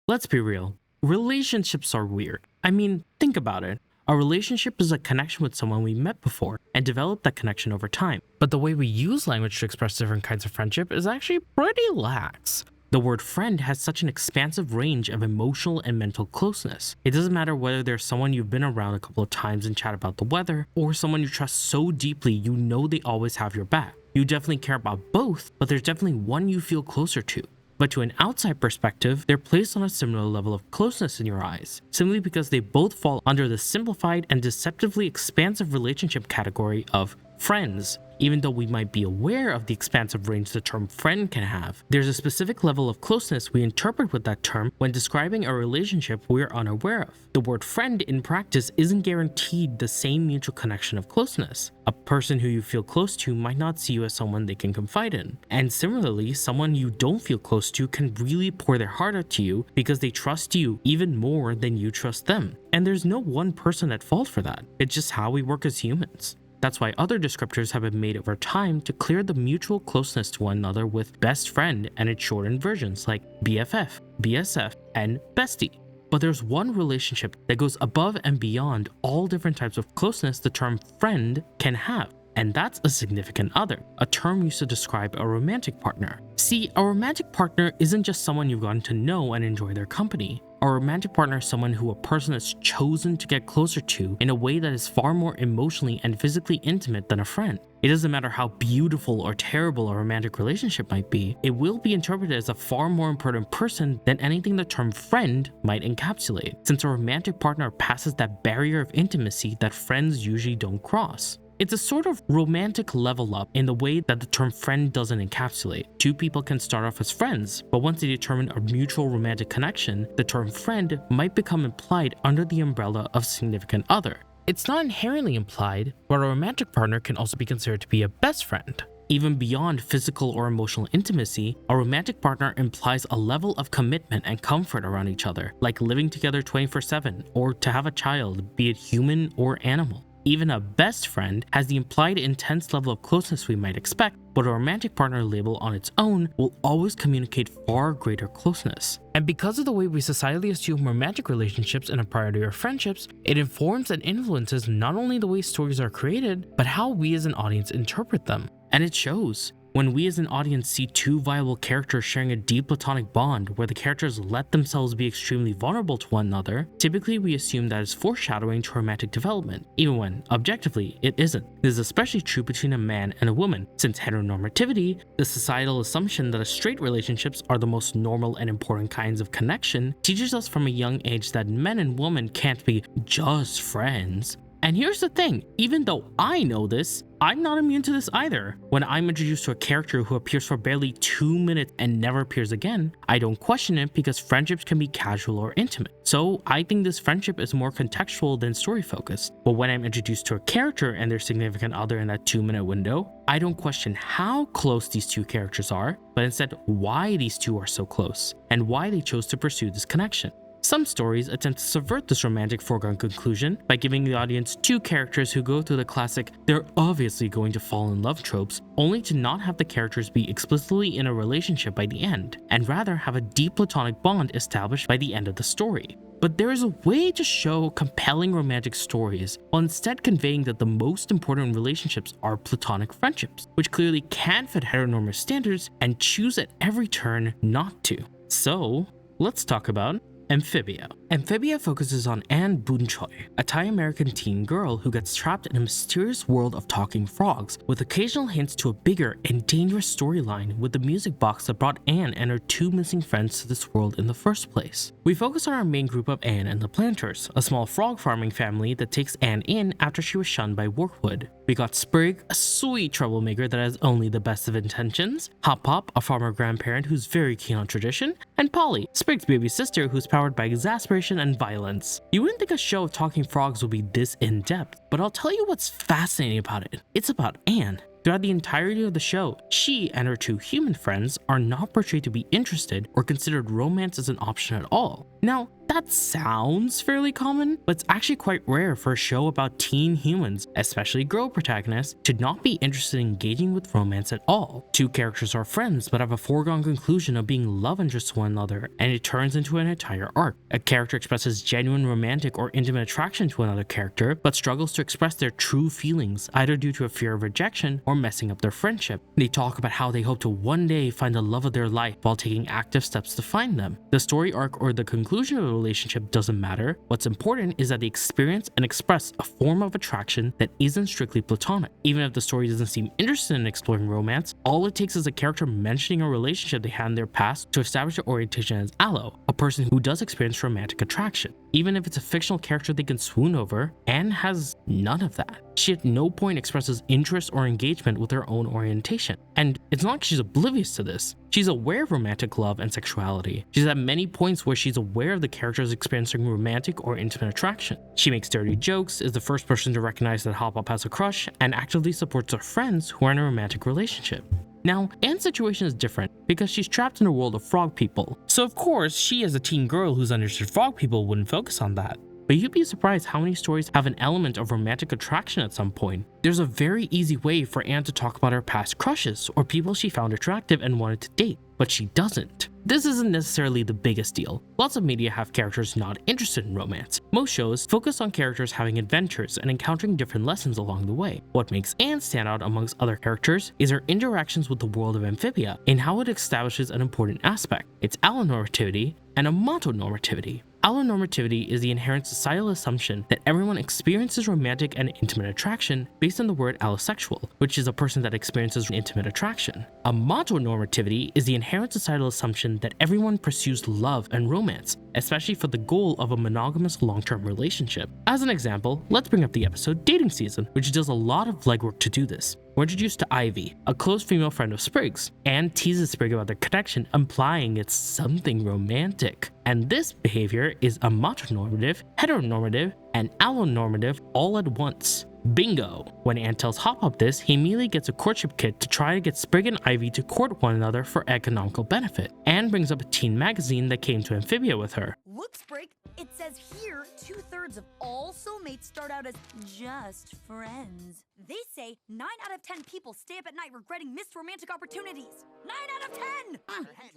Let's be real. Relationships are weird. I mean, think about it. A relationship is a connection with someone we met before and developed that connection over time. But the way we use language to express different kinds of friendship is actually pretty lax. The word friend has such an expansive range of emotional and mental closeness. It doesn't matter whether there's someone you've been around a couple of times and chat about the weather, or someone you trust so deeply you know they always have your back. You definitely care about both, but there's definitely one you feel closer to. But to an outside perspective, they're placed on a similar level of closeness in your eyes, simply because they both fall under the simplified and deceptively expansive relationship category of friends. Even though we might be aware of the expansive range the term friend can have, there's a specific level of closeness we interpret with that term when describing a relationship we're unaware of. The word friend in practice isn't guaranteed the same mutual connection of closeness. A person who you feel close to might not see you as someone they can confide in. And similarly, someone you don't feel close to can really pour their heart out to you because they trust you even more than you trust them. And there's no one person at fault for that. It's just how we work as humans. That's why other descriptors have been made over time to clear the mutual closeness to one another with best friend and its shortened versions like BFF, BSF, and bestie. But there's one relationship that goes above and beyond all different types of closeness the term friend can have. And that's a significant other, a term used to describe a romantic partner. See, a romantic partner isn't just someone you've gotten to know and enjoy their company. A romantic partner is someone who a person has chosen to get closer to in a way that is far more emotionally and physically intimate than a friend. It doesn't matter how beautiful or terrible a romantic relationship might be, it will be interpreted as a far more important person than anything the term friend might encapsulate, since a romantic partner passes that barrier of intimacy that friends usually don't cross. It's a sort of romantic level up in the way that the term friend doesn't encapsulate. Two people can start off as friends, but once they determine a mutual romantic connection, the term friend might become implied under the umbrella of significant other. It's not inherently implied, but a romantic partner can also be considered to be a best friend. Even beyond physical or emotional intimacy, a romantic partner implies a level of commitment and comfort around each other, like living together 24/7 or to have a child, be it human or animal. Even a best friend has the implied intense level of closeness we might expect, but a romantic partner label on its own will always communicate far greater closeness. And because of the way we societally assume romantic relationships and a priority of friendships, it informs and influences not only the way stories are created, but how we as an audience interpret them. And it shows. When we as an audience see two viable characters sharing a deep platonic bond where the characters let themselves be extremely vulnerable to one another, typically we assume that is foreshadowing to romantic development, even when, objectively, it isn't. This is especially true between a man and a woman, since heteronormativity, the societal assumption that straight relationships are the most normal and important kinds of connection, teaches us from a young age that men and women can't be just friends. And here's the thing, even though I know this, I'm not immune to this either. When I'm introduced to a character who appears for barely 2 minutes and never appears again, I don't question it because friendships can be casual or intimate. So I think this friendship is more contextual than story focused. But when I'm introduced to a character and their significant other in that 2-minute window, I don't question how close these two characters are, but instead why these two are so close and why they chose to pursue this connection. Some stories attempt to subvert this romantic foregone conclusion by giving the audience two characters who go through the classic "they're obviously going to fall in love" tropes, only to not have the characters be explicitly in a relationship by the end, and rather have a deep platonic bond established by the end of the story. But there is a way to show compelling romantic stories while instead conveying that the most important relationships are platonic friendships, which clearly can fit heteronormative standards and choose at every turn not to. So, let's talk about Amphibia. Amphibia focuses on Anne Boonchoi, a Thai-American teen girl who gets trapped in a mysterious world of talking frogs, with occasional hints to a bigger and dangerous storyline with the music box that brought Anne and her two missing friends to this world in the first place. We focus on our main group of Anne and the Planters, a small frog farming family that takes Anne in after she was shunned by Workwood. We got Sprig, a sweet troublemaker that has only the best of intentions, Hop Pop, a farmer grandparent who's very keen on tradition, and Polly, Sprig's baby sister who's powered by exasperation and violence. You wouldn't think a show of talking frogs would be this in-depth, but I'll tell you what's fascinating about it. It's about Anne. Throughout the entirety of the show, she and her two human friends are not portrayed to be interested or considered romance as an option at all. Now, that that sounds fairly common, but it's actually quite rare for a show about teen humans, especially girl protagonists, to not be interested in engaging with romance at all. Two characters are friends but have a foregone conclusion of being love interests to one another, and it turns into an entire arc. A character expresses genuine romantic or intimate attraction to another character, but struggles to express their true feelings, either due to a fear of rejection or messing up their friendship. They talk about how they hope to one day find the love of their life while taking active steps to find them. The story arc or the conclusion of a relationship doesn't matter. What's important is that they experience and express a form of attraction that isn't strictly platonic. Even if the story doesn't seem interested in exploring romance, all it takes is a character mentioning a relationship they had in their past to establish their orientation as Aloe, a person who does experience romantic attraction. Even if it's a fictional character they can swoon over, Anne has none of that. She at no point expresses interest or engagement with her own orientation. And it's not like she's oblivious to this. She's aware of romantic love and sexuality. She's at many points where she's aware of the characters experiencing romantic or intimate attraction. She makes dirty jokes, is the first person to recognize that Hop-Up has a crush, and actively supports her friends who are in a romantic relationship. Now, Anne's situation is different because she's trapped in a world of frog people. So of course, she as a teen girl who's understood frog people wouldn't focus on that. But you'd be surprised how many stories have an element of romantic attraction at some point. There's a very easy way for Anne to talk about her past crushes or people she found attractive and wanted to date, but she doesn't. This isn't necessarily the biggest deal. Lots of media have characters not interested in romance. Most shows focus on characters having adventures and encountering different lessons along the way. What makes Anne stand out amongst other characters is her interactions with the world of Amphibia and how it establishes an important aspect. It's allonormativity and amatonormativity. Allonormativity is the inherent societal assumption that everyone experiences romantic and intimate attraction based on the word allosexual, which is a person that experiences intimate attraction. Amatonormativity is the inherent societal assumption that everyone pursues love and romance, especially for the goal of a monogamous long-term relationship. As an example, let's bring up the episode Dating Season, which does a lot of legwork to do this. We're introduced to Ivy, a close female friend of Sprig's. Anne teases Sprig about their connection, implying it's something romantic. And this behavior is amatonormative, heteronormative, and allonormative all at once. Bingo! When Anne tells Hop-Up this, he immediately gets a courtship kit to try to get Sprig and Ivy to court one another for economical benefit. Anne brings up a teen magazine that came to Amphibia with her. Look, Sprig, it says here 2/3 of all soulmates start out as just friends. They say 9 out of 10 people stay up at night regretting missed romantic opportunities. 9 out of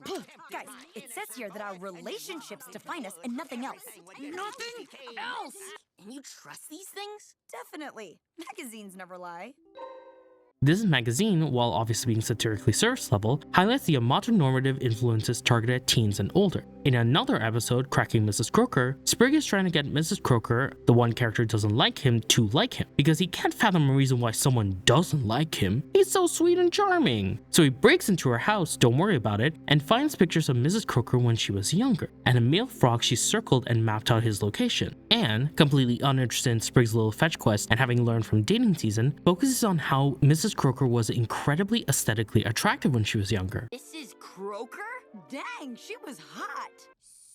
10! Guys, it says here that our relationships define us and nothing else. Nothing else! And you trust these things? Definitely. Magazines never lie. This magazine, while obviously being satirically surface level, highlights the amatonormative influences targeted at teens and older. In another episode, Cracking Mrs. Croker, Sprig is trying to get Mrs. Croker, the one character who doesn't like him, to like him, because he can't fathom a reason why someone doesn't like him. He's so sweet and charming. So he breaks into her house, don't worry about it, and finds pictures of Mrs. Croker when she was younger, and a male frog she circled and mapped out his location. Anne, completely uninterested in Sprig's little fetch quest and having learned from Dating Season, focuses on how Mrs. Croker was incredibly aesthetically attractive when she was younger. This is Croker? Dang, she was hot.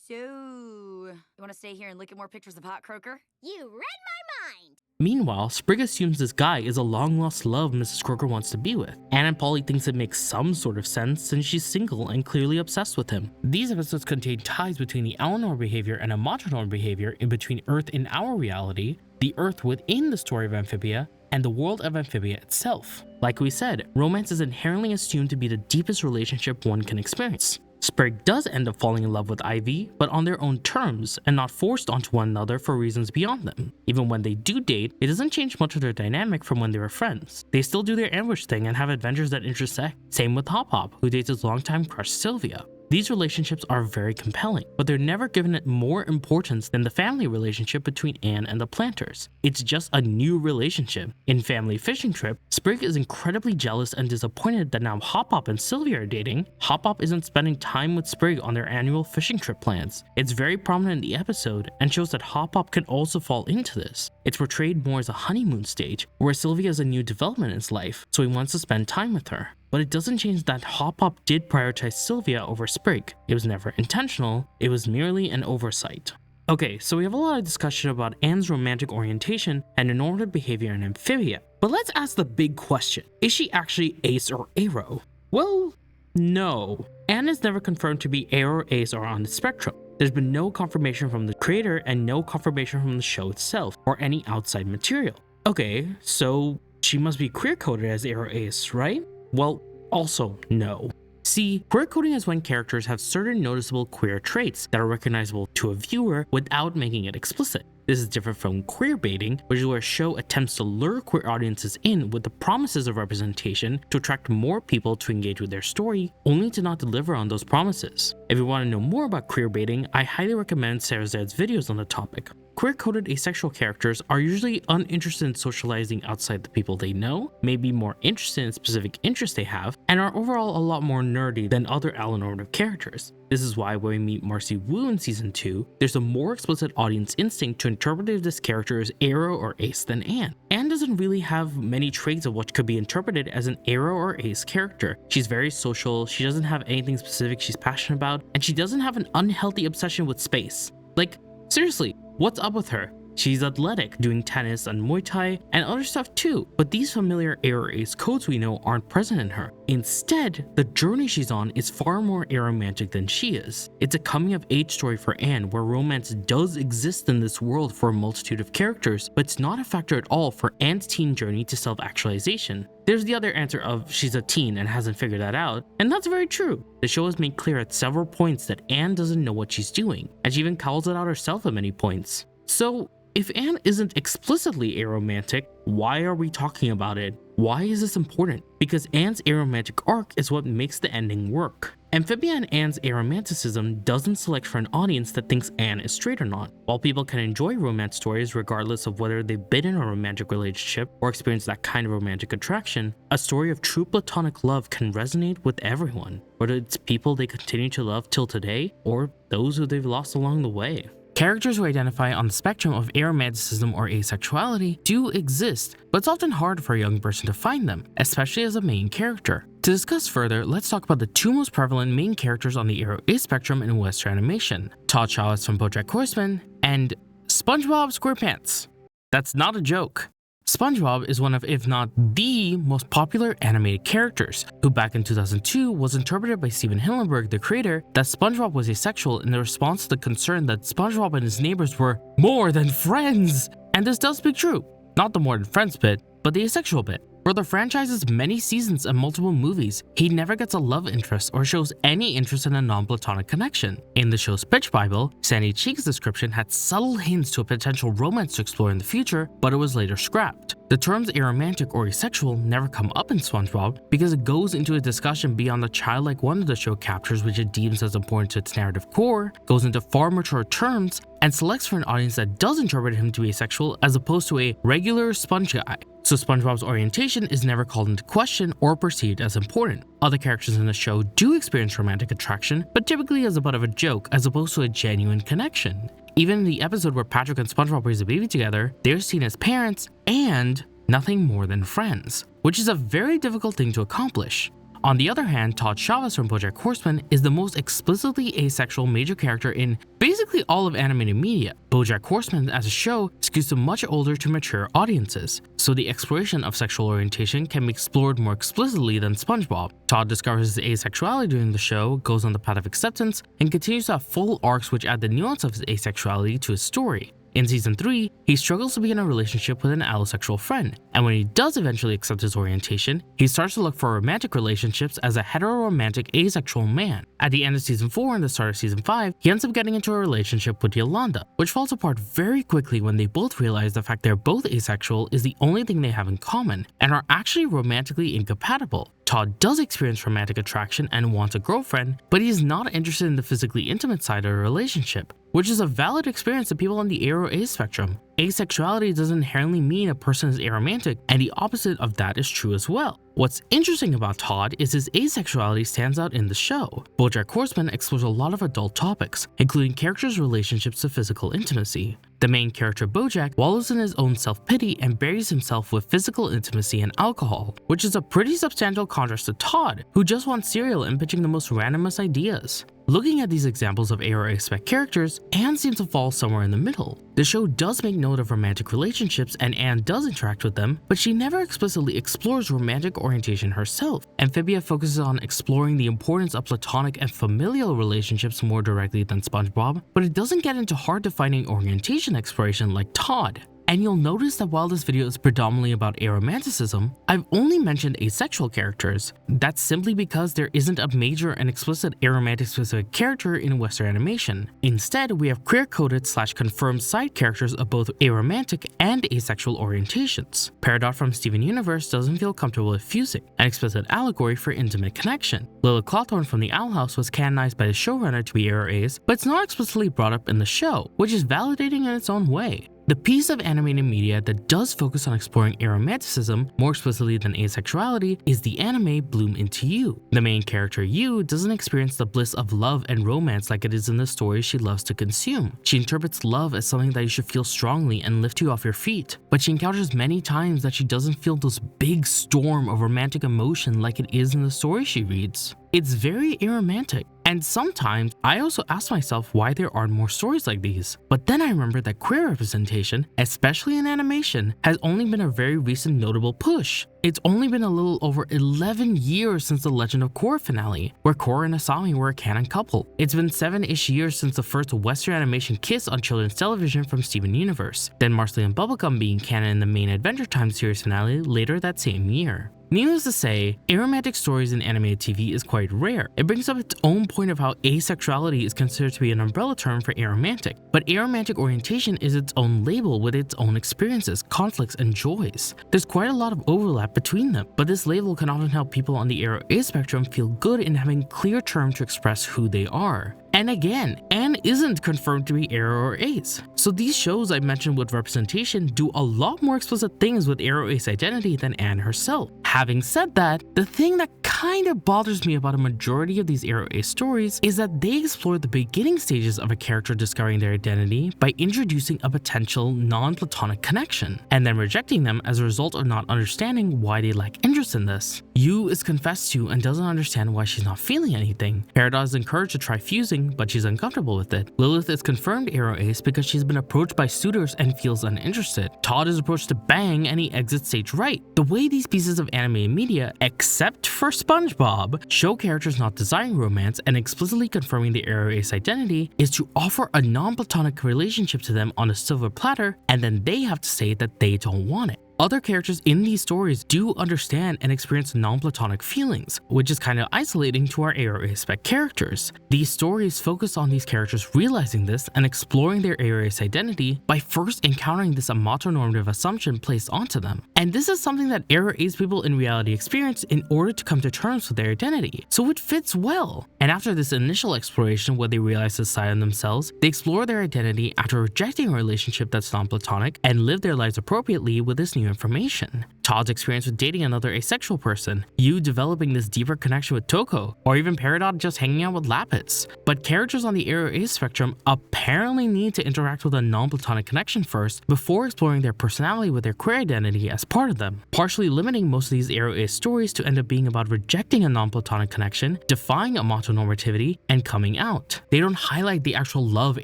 So, you want to stay here and look at more pictures of hot Croker? You read my mind! Meanwhile, Sprig assumes this guy is a long-lost love Mrs. Croker wants to be with. Anne and Polly thinks it makes some sort of sense since she's single and clearly obsessed with him. These episodes contain ties between the allonorm behavior and amatonorm behavior in between Earth in our reality, the Earth within the story of Amphibia, and the world of Amphibia itself. Like we said, romance is inherently assumed to be the deepest relationship one can experience. Sprig does end up falling in love with Ivy, but on their own terms and not forced onto one another for reasons beyond them. Even when they do date, it doesn't change much of their dynamic from when they were friends. They still do their ambush thing and have adventures that intersect. Same with Hop-Hop, who dates his longtime crush Sylvia. These relationships are very compelling, but they're never given it more importance than the family relationship between Anne and the Planters. It's just a new relationship. In Family Fishing Trip, Sprig is incredibly jealous and disappointed that now Hop-Hop and Sylvia are dating. Hop-Hop isn't spending time with Sprig on their annual fishing trip plans. It's very prominent in the episode and shows that Hop-Hop can also fall into this. It's portrayed more as a honeymoon stage, where Sylvia has a new development in his life, so he wants to spend time with her. But it doesn't change that Hop-Hop did prioritize Sylvia over Sprig. It was never intentional, it was merely an oversight. Okay, so we have a lot of discussion about Anne's romantic orientation and normative behavior in Amphibia. But let's ask the big question. Is she actually ace or aro? Well, no. Anne is never confirmed to be A or ace or on the spectrum. There's been no confirmation from the creator and no confirmation from the show itself or any outside material. Okay, so she must be queer-coded as Aro Ace, right? Well, also no. See, queer coding is when characters have certain noticeable queer traits that are recognizable to a viewer without making it explicit. This is different from queer baiting, which is where a show attempts to lure queer audiences in with the promises of representation to attract more people to engage with their story, only to not deliver on those promises. If you want to know more about queer baiting, I highly recommend Sarah Zed's videos on the topic. Queer-coded asexual characters are usually uninterested in socializing outside the people they know, may be more interested in specific interests they have, and are overall a lot more nerdy than other allonormative characters. This is why when we meet Marcy Wu in Season 2, there's a more explicit audience instinct to interpret if this character is Aro or Ace than Anne. Anne doesn't really have many traits of what could be interpreted as an Aro or Ace character. She's very social, she doesn't have anything specific she's passionate about, and she doesn't have an unhealthy obsession with space. Like, seriously, what's up with her? She's athletic, doing tennis and Muay Thai and other stuff too, but these familiar Aro Ace codes we know aren't present in her. Instead, the journey she's on is far more aromantic than she is. It's a coming-of-age story for Anne where romance does exist in this world for a multitude of characters, but it's not a factor at all for Anne's teen journey to self-actualization. There's the other answer of she's a teen and hasn't figured that out, and that's very true. The show has made clear at several points that Anne doesn't know what she's doing, and she even calls it out herself at many points. So, if Anne isn't explicitly aromantic, why are we talking about it? Why is this important? Because Anne's aromantic arc is what makes the ending work. Amphibia and Anne's aromanticism doesn't select for an audience that thinks Anne is straight or not. While people can enjoy romance stories regardless of whether they've been in a romantic relationship or experienced that kind of romantic attraction, a story of true platonic love can resonate with everyone, whether it's people they continue to love till today or those who they've lost along the way. Characters who identify on the spectrum of aromanticism or asexuality do exist, but it's often hard for a young person to find them, especially as a main character. To discuss further, let's talk about the two most prevalent main characters on the Aro Ace spectrum in Western animation, Todd Chavez from BoJack Horseman and SpongeBob SquarePants. That's not a joke. SpongeBob is one of, if not the most popular animated characters, who back in 2002 was interpreted by Steven Hillenburg, the creator, that SpongeBob was asexual in response to the concern that SpongeBob and his neighbors were more than friends. And this does speak true. Not the more than friends bit, but the asexual bit. For the franchise's many seasons and multiple movies, he never gets a love interest or shows any interest in a non-platonic connection. In the show's pitch bible, Sandy Cheek's description had subtle hints to a potential romance to explore in the future, but it was later scrapped. The terms aromantic or asexual never come up in SpongeBob because it goes into a discussion beyond the childlike wonder the show captures, which it deems as important to its narrative core, goes into far mature terms, and selects for an audience that does interpret him to be asexual as opposed to a regular sponge guy. So SpongeBob's orientation is never called into question or perceived as important. Other characters in the show do experience romantic attraction, but typically as a butt of a joke as opposed to a genuine connection. Even in the episode where Patrick and SpongeBob raise a baby together, they're seen as parents and nothing more than friends, which is a very difficult thing to accomplish. On the other hand, Todd Chavez from BoJack Horseman is the most explicitly asexual major character in basically all of animated media. BoJack Horseman as a show skews to much older to mature audiences, so the exploration of sexual orientation can be explored more explicitly than SpongeBob. Todd discovers his asexuality during the show, goes on the path of acceptance, and continues to have full arcs which add the nuance of his asexuality to his story. In Season 3, he struggles to be in a relationship with an allosexual friend, and when he does eventually accept his orientation, he starts to look for romantic relationships as a heteroromantic asexual man. At the end of Season 4 and the start of Season 5, he ends up getting into a relationship with Yolanda, which falls apart very quickly when they both realize the fact they're both asexual is the only thing they have in common, and are actually romantically incompatible. Todd does experience romantic attraction and wants a girlfriend, but he is not interested in the physically intimate side of a relationship, which is a valid experience to people on the Aro Ace spectrum. Asexuality doesn't inherently mean a person is aromantic, and the opposite of that is true as well. What's interesting about Todd is his asexuality stands out in the show. BoJack Horseman explores a lot of adult topics, including characters' relationships to physical intimacy. The main character Bojack wallows in his own self-pity and buries himself with physical intimacy and alcohol, which is a pretty substantial contrast to Todd, who just wants cereal and pitching the most randomest ideas. Looking at these examples of ARA-spec characters, Anne seems to fall somewhere in the middle. The show does make note of romantic relationships and Anne does interact with them, but she never explicitly explores romantic orientation herself. Amphibia focuses on exploring the importance of platonic and familial relationships more directly than SpongeBob, but it doesn't get into hard-defining orientation exploration like Todd. And you'll notice that while this video is predominantly about aromanticism, I've only mentioned asexual characters. That's simply because there isn't a major and explicit aromantic specific character in Western animation. Instead, we have queer-coded / confirmed side characters of both aromantic and asexual orientations. Peridot from Steven Universe doesn't feel comfortable with fusing, an explicit allegory for intimate connection. Lilith Clawthorn from the Owl House was canonized by the showrunner to be ARAs, but it's not explicitly brought up in the show, which is validating in its own way. The piece of animated media that does focus on exploring aromanticism more explicitly than asexuality is the anime Bloom Into You. The main character Yu doesn't experience the bliss of love and romance like it is in the stories she loves to consume. She interprets love as something that you should feel strongly and lift you off your feet, but she encounters many times that she doesn't feel this big storm of romantic emotion like it is in the story she reads. It's very aromantic. And sometimes I also ask myself why there aren't more stories like these. But then I remember that queer representation, especially in animation, has only been a very recent notable push. It's only been a little over 11 years since the Legend of Korra finale, where Korra and Asami were a canon couple. It's been 7-ish years since the first Western animation kiss on children's television from Steven Universe, then Marcy and Bubblegum being canon in the main Adventure Time series finale later that same year. Needless to say, aromantic stories in animated TV is quite rare. It brings up its own point of how asexuality is considered to be an umbrella term for aromantic, but aromantic orientation is its own label with its own experiences, conflicts, and joys. There's quite a lot of overlap between them, but this label can often help people on the ARA spectrum feel good in having a clear term to express who they are. And again, Anne isn't confirmed to be ARA or Ace. So these shows I mentioned with representation do a lot more explicit things with ARA or Ace identity than Anne herself. Having said that, the thing that kind of bothers me about a majority of these ARA or Ace stories is that they explore the beginning stages of a character discovering their identity by introducing a potential non-platonic connection, and then rejecting them as a result of not understanding why they lack interest in this. Yu is confessed to and doesn't understand why she's not feeling anything. Peridot is encouraged to try fusing, but she's uncomfortable with it. Lilith is confirmed ARA Ace because she's been approached by suitors and feels uninterested. Todd is approached to bang and he exits stage right. The way these pieces of animated media, except for SpongeBob, show characters not desiring romance and explicitly confirming the ARA Ace identity is to offer a non-platonic relationship to them on a silver platter, and then they have to say that they don't want it. Other characters in these stories do understand and experience non-platonic feelings, which is kind of isolating to our ARA-spec characters. These stories focus on these characters realizing this and exploring their ARA identity by first encountering this amatonormative assumption placed onto them. And this is something that ARA-Ace people in reality experience in order to come to terms with their identity, so it fits well. And after this initial exploration where they realize this side of themselves, they explore their identity after rejecting a relationship that's non-platonic and live their lives appropriately with this new information. Todd's experience with dating another asexual person, Yu developing this deeper connection with Toko, or even Peridot just hanging out with Lapis. But characters on the ARA spectrum apparently need to interact with a non-platonic connection first before exploring their personality with their queer identity as part of them, partially limiting most of these ARA stories to end up being about rejecting a non-platonic connection, defying amatonormativity, and coming out. They don't highlight the actual love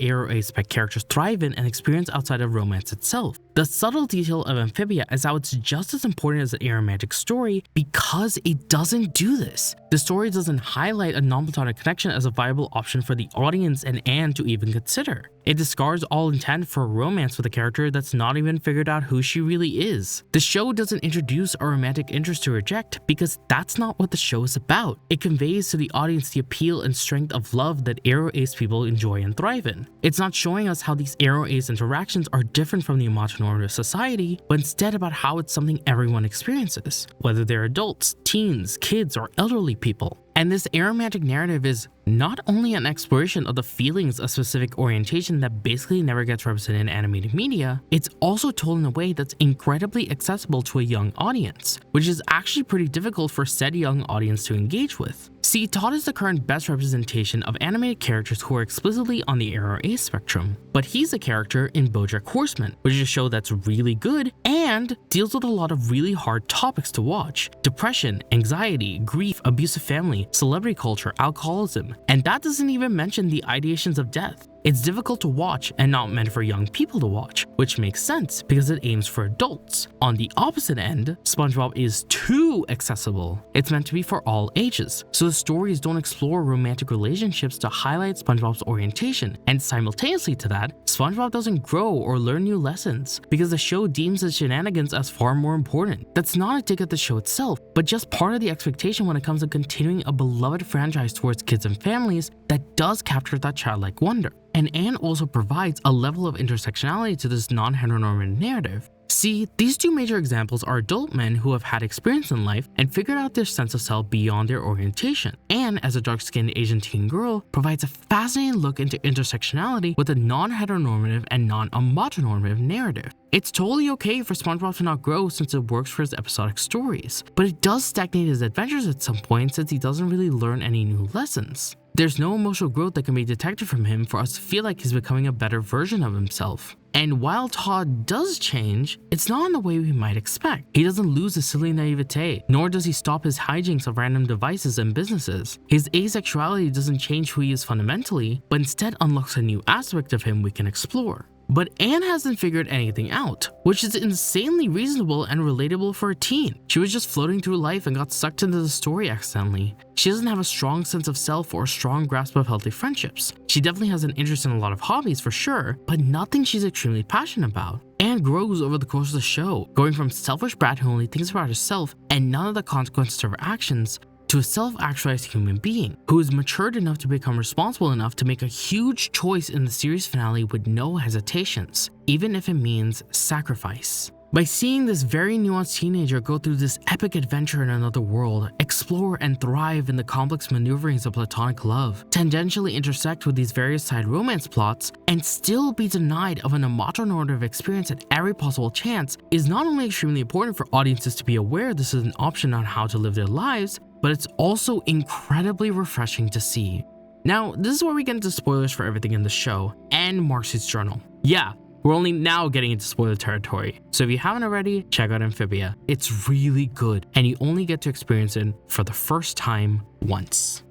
ARA spec characters thrive in and experience outside of romance itself. The subtle detail of Amphibia is how it's just as important as an aromantic story because it doesn't do this. The story doesn't highlight a non-platonic connection as a viable option for the audience and Anne to even consider. It discards all intent for romance with a character that's not even figured out who she really is. The show doesn't introduce a romantic interest to reject because that's not what the show is about. It conveys to the audience the appeal and strength of love that ARA-Ace people enjoy and thrive in. It's not showing us how these ARA-Ace interactions are different from the amatonormative society, but instead about how it's something everyone experiences, whether they're adults, teens, kids, or elderly people. And this aromantic narrative is not only an exploration of the feelings of specific orientation that basically never gets represented in animated media, it's also told in a way that's incredibly accessible to a young audience, which is actually pretty difficult for said young audience to engage with. See, Todd is the current best representation of animated characters who are explicitly on the ARA spectrum, but he's a character in BoJack Horseman, which is a show that's really good and deals with a lot of really hard topics to watch: depression, anxiety, grief, abusive family, celebrity culture, alcoholism, and that doesn't even mention the ideations of death. It's difficult to watch and not meant for young people to watch, which makes sense because it aims for adults. On the opposite end, SpongeBob is too accessible. It's meant to be for all ages, so the stories don't explore romantic relationships to highlight SpongeBob's orientation, and simultaneously to that, SpongeBob doesn't grow or learn new lessons because the show deems his shenanigans as far more important. That's not a dig at the show itself, but just part of the expectation when it comes to continuing a beloved franchise towards kids and families that does capture that childlike wonder. And Anne also provides a level of intersectionality to this non-heteronormative narrative. See, these two major examples are adult men who have had experience in life and figured out their sense of self beyond their orientation. Anne, as a dark-skinned Asian teen girl, provides a fascinating look into intersectionality with a non-heteronormative and non-homonormative narrative. It's totally okay for SpongeBob to not grow since it works for his episodic stories, but it does stagnate his adventures at some point since he doesn't really learn any new lessons. There's no emotional growth that can be detected from him for us to feel like he's becoming a better version of himself. And while Todd does change, it's not in the way we might expect. He doesn't lose his silly naivete, nor does he stop his hijinks of random devices and businesses. His asexuality doesn't change who he is fundamentally, but instead unlocks a new aspect of him we can explore. But Anne hasn't figured anything out, which is insanely reasonable and relatable for a teen. She was just floating through life and got sucked into the story accidentally. She doesn't have a strong sense of self or a strong grasp of healthy friendships. She definitely has an interest in a lot of hobbies for sure, but nothing she's extremely passionate about. Anne grows over the course of the show, going from selfish brat who only thinks about herself and none of the consequences of her actions, to a self-actualized human being who is matured enough to become responsible enough to make a huge choice in the series finale with no hesitations, even if it means sacrifice. By seeing this very nuanced teenager go through this epic adventure in another world, explore and thrive in the complex maneuverings of platonic love, tangentially intersect with these various side romance plots, and still be denied of an homonormative experience at every possible chance is not only extremely important for audiences to be aware this is an option on how to live their lives, but it's also incredibly refreshing to see. Now, this is where we get into spoilers for everything in the show and Marcy's journal. Yeah, we're only now getting into spoiler territory, so if you haven't already, check out Amphibia. It's really good, and you only get to experience it for the first time once.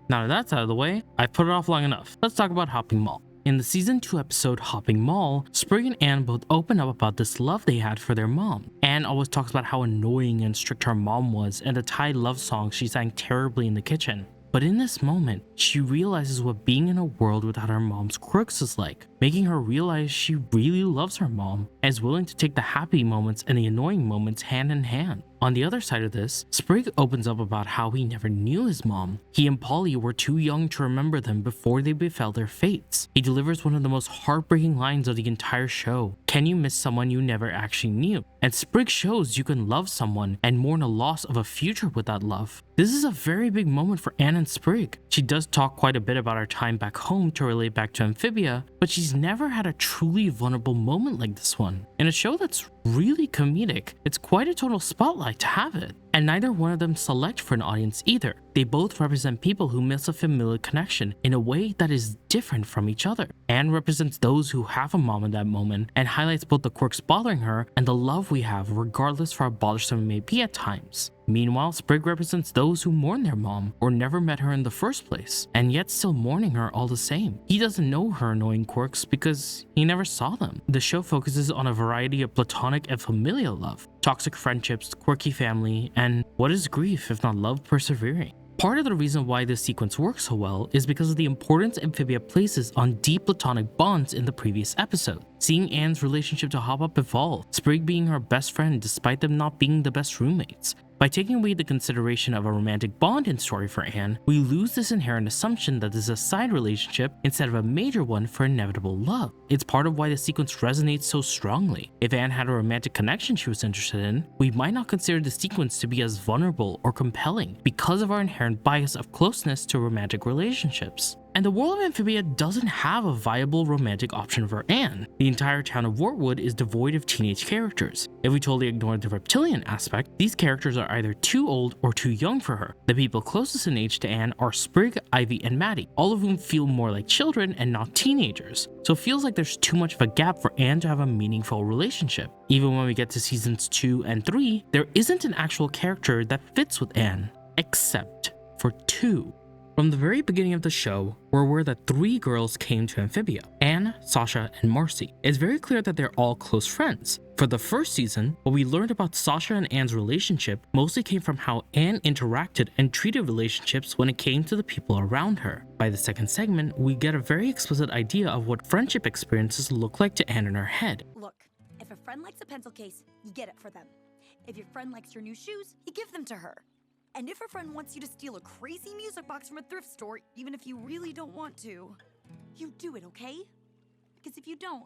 Now that that's out of the way, I've put it off long enough. Let's talk about Hopping Mall. In the season 2 episode Hopping Mall, Sprig and Anne both open up about this love they had for their mom. Anne always talks about how annoying and strict her mom was and the Thai love songs she sang terribly in the kitchen. But in this moment, she realizes what being in a world without her mom's quirks is like, making her realize she really loves her mom and is willing to take the happy moments and the annoying moments hand in hand. On the other side of this, Sprig opens up about how he never knew his mom. He and Polly were too young to remember them before they befell their fates. He delivers one of the most heartbreaking lines of the entire show. Can you miss someone you never actually knew? And Sprig shows you can love someone and mourn a loss of a future with that love. This is a very big moment for Anne and Sprig. She does talk quite a bit about her time back home to relate back to Amphibia, but she's never had a truly vulnerable moment like this one. In a show that's really comedic, it's quite a total spotlight to have it. And neither one of them select for an audience either. They both represent people who miss a familiar connection in a way that is different from each other. Anne represents those who have a mom in that moment and highlights both the quirks bothering her and the love we have regardless for how bothersome it may be at times. Meanwhile, Sprig represents those who mourn their mom or never met her in the first place, and yet still mourning her all the same. He doesn't know her annoying quirks because he never saw them. The show focuses on a variety of platonic and familial love, toxic friendships, quirky family, and what is grief if not love persevering? Part of the reason why this sequence works so well is because of the importance Amphibia places on deep platonic bonds in the previous episode. Seeing Anne's relationship to Hop-Up evolve, Sprig being her best friend despite them not being the best roommates. By taking away the consideration of a romantic bond in story for Anne, we lose this inherent assumption that this is a side relationship instead of a major one for inevitable love. It's part of why the sequence resonates so strongly. If Anne had a romantic connection she was interested in, we might not consider the sequence to be as vulnerable or compelling because of our inherent bias of closeness to romantic relationships. And the world of Amphibia doesn't have a viable romantic option for Anne. The entire town of Wartwood is devoid of teenage characters. If we totally ignore the reptilian aspect, these characters are either too old or too young for her. The people closest in age to Anne are Sprig, Ivy, and Maddie, all of whom feel more like children and not teenagers. So it feels like there's too much of a gap for Anne to have a meaningful relationship. Even when we get to seasons 2 and 3, there isn't an actual character that fits with Anne, except for 2. From the very beginning of the show, we're aware that 3 girls came to Amphibia: Anne, Sasha, and Marcy. It's very clear that they're all close friends. For the first season, what we learned about Sasha and Anne's relationship mostly came from how Anne interacted and treated relationships when it came to the people around her. By the second segment, we get a very explicit idea of what friendship experiences look like to Anne in her head. Look, if a friend likes a pencil case, you get it for them. If your friend likes your new shoes, you give them to her. And if a friend wants you to steal a crazy music box from a thrift store, even if you really don't want to, you do it, okay? Because if you don't,